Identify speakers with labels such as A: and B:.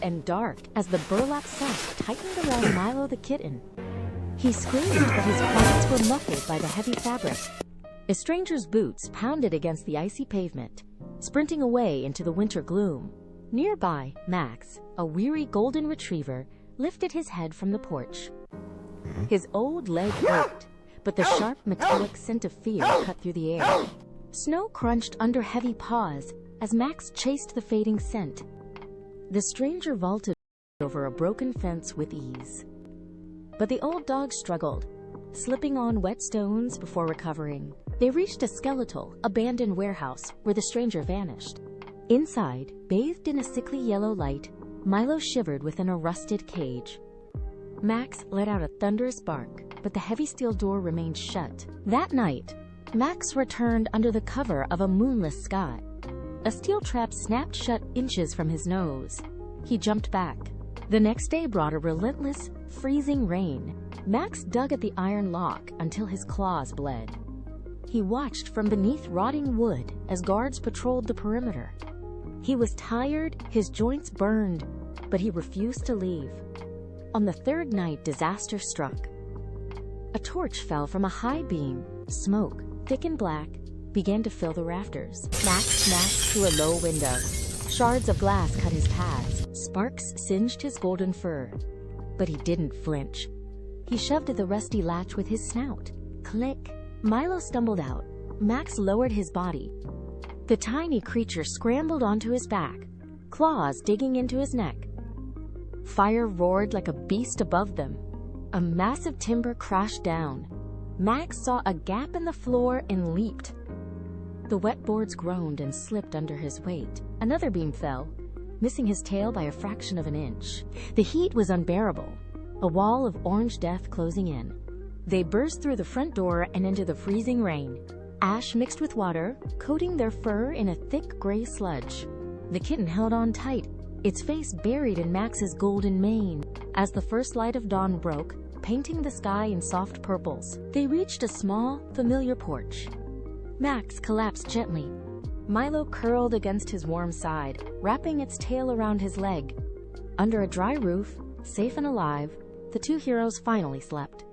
A: and dark as the burlap sack tightened around Milo the kitten. He screamed, but his cries were muffled by the heavy fabric. A stranger's boots pounded against the icy pavement, sprinting away into the winter gloom. Nearby, Max, a weary golden retriever, lifted his head from the porch. His old leg ached, but the sharp metallic scent of fear cut through the air. Snow crunched under heavy paws as Max chased the fading scent. The stranger vaulted over a broken fence with ease. But the old dog struggled, slipping on wet stones before recovering. They reached a skeletal, abandoned warehouse where the stranger vanished. Inside, bathed in a sickly yellow light, Milo shivered within a rusted cage. Max let out a thunderous bark, but the heavy steel door remained shut. That night, Max returned under the cover of a moonless sky. A steel trap snapped shut inches from his nose. He jumped back. The next day brought a relentless, freezing rain. Max dug at the iron lock until his claws bled. He watched from beneath rotting wood as guards patrolled the perimeter. He was tired, his joints burned, but he refused to leave. On the third night, disaster struck. A torch fell from a high beam. Smoke, thick and black, began to fill the rafters. Max smashed through a low window. Shards of glass cut his pads. Sparks singed his golden fur. But he didn't flinch. He shoved at the rusty latch with his snout. Click. Milo stumbled out. Max lowered his body. The tiny creature scrambled onto his back, claws digging into his neck. Fire roared like a beast above them. A massive timber crashed down. Max saw a gap in the floor and leaped. The wet boards groaned and slipped under his weight. Another beam fell, missing his tail by a fraction of an inch. The heat was unbearable, a wall of orange death closing in. They burst through the front door and into the freezing rain. Ash mixed with water, coating their fur in a thick gray sludge. The kitten held on tight, its face buried in Max's golden mane. As the first light of dawn broke, painting the sky in soft purples, they reached a small, familiar porch. Max collapsed gently. Milo curled against his warm side, wrapping its tail around his leg. Under a dry roof, safe and alive, the two heroes finally slept.